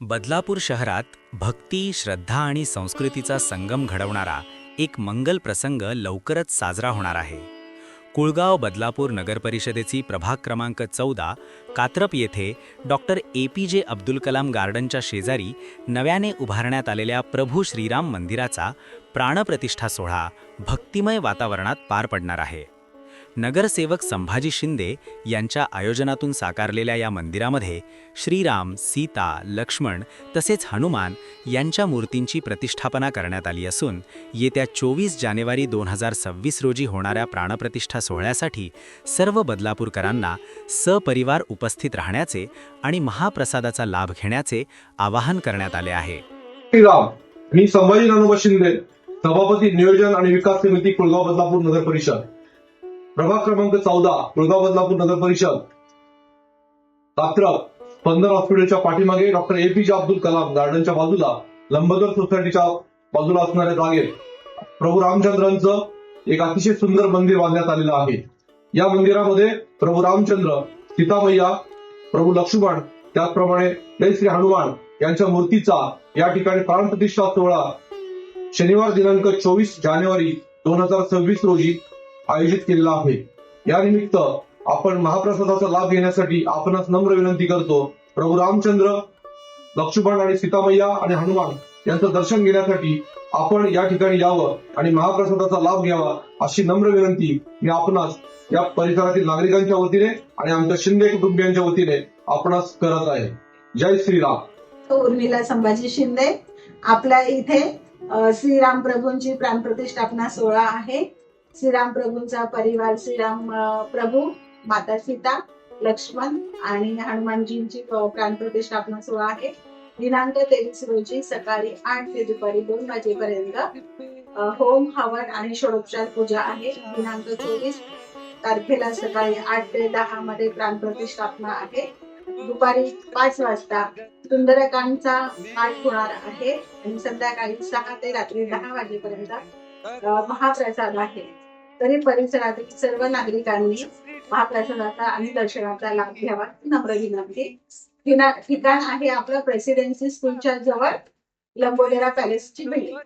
बदलापूर शहरात भक्ती, श्रद्धा आणि संस्कृतीचा संगम घडवणारा एक मंगल प्रसंग लवकरच साजरा होणार आहे. कुळगाव बदलापूर नगरपरिषदेची प्रभाग क्रमांक 14 कात्रप येथे डॉक्टर APJ अब्दुल कलाम गार्डनच्या शेजारी नव्याने उभारण्यात आलेल्या प्रभू श्रीराम मंदिराचा प्राणप्रतिष्ठा सोहळा भक्तिमय वातावरणात पार पडणार आहे. नगरसेवक संभाजी शिंदे यांच्या आयोजनातून साकारलेल्या या मंदिरामध्ये श्रीराम, सीता, लक्ष्मण तसेच हनुमान यांच्या मूर्तींची प्रतिष्ठापना करण्यात आली असून येत्या 24 जानेवारी 2026 रोजी होणाऱ्या प्राणप्रतिष्ठा सोहळ्यासाठी सर्व बदलापूरकरांना सपरिवार उपस्थित राहण्याचे आणि महाप्रसादाचा लाभ घेण्याचे आवाहन करण्यात आले आहे. श्रीराम, मी संभाजी नानोबा शिंदे, सभापती नियोजन आणि विकास समिती कुळगाव बदलापूर नगर परिषद, प्रभाग क्रमांक 14 कुळगाव बदलापूर नगर परिषद, कात्रप, स्पंदन हॉस्पिटलच्या पाठीमागे डॉक्टर APJ अब्दुल कलाम गार्डनच्या बाजूला लंबोदर सोसायटीच्या बाजूला असणाऱ्या जागेत प्रभू रामचंद्रांचं एक अतिशय सुंदर मंदिर बांधण्यात आलेलं आहे. या मंदिरामध्ये प्रभू रामचंद्र, सीतामय्या, प्रभू लक्ष्मण, त्याचप्रमाणे जय श्री हनुमान यांच्या मूर्तीचा या ठिकाणी प्राणप्रतिष्ठा सोहळा शनिवार दिनांक 24 जानेवारी 2026 रोजी आयोजित केलेला आहे. या निमित्त आपण महाप्रसादाचा लाभ घेण्यासाठी आपणास नम्र विनंती करतो. प्रभू रामचंद्र, लक्ष्मण आणि सीतामय्या आणि हनुमान यांचं दर्शन घेण्यासाठी आपण या ठिकाणी यावं आणि महाप्रसादाचा लाभ घ्यावा अशी नम्र विनंती मी आपणास या परिसरातील नागरिकांच्या वतीने आणि आमच्या शिंदे कुटुंबियांच्या वतीने आपणास करत आहे. जय श्रीराम. उर्मिला संभाजी शिंदे. आपल्या इथे श्रीराम प्रभूंची प्राणप्रतिष्ठापना सोहळा आहे. श्रीराम प्रभूंचा परिवार श्रीराम प्रभू, माता सीता, लक्ष्मण आणि हनुमानजींची प्राणप्रतिष्ठापना सोहळा आहे. दिनांक 23 रोजी सकाळी 8 ते दुपारी 2 वाजेपर्यंत होम, हवन आणि षोडोपचार पूजा आहे. दिनांक 24 तारखेला सकाळी 8 ते 10 मध्ये प्राणप्रतिष्ठापना आहे. दुपारी 5 वाजता सुंदरकांडचा पाठ होणार आहे आणि संध्याकाळी 6 ते रात्री 10 वाजेपर्यंत महाप्रसाद आहे. तरी परिसरातील सर्व नागरिकांनी महाप्रसादाचा आणि दर्शनाचा लाभ घ्यावा नम्र विनंती. ठिकाण आहे आपलं प्रेसिडेन्सी स्कूलच्या जवळ, लंबोदरा पॅलेसची बिल्डिंग.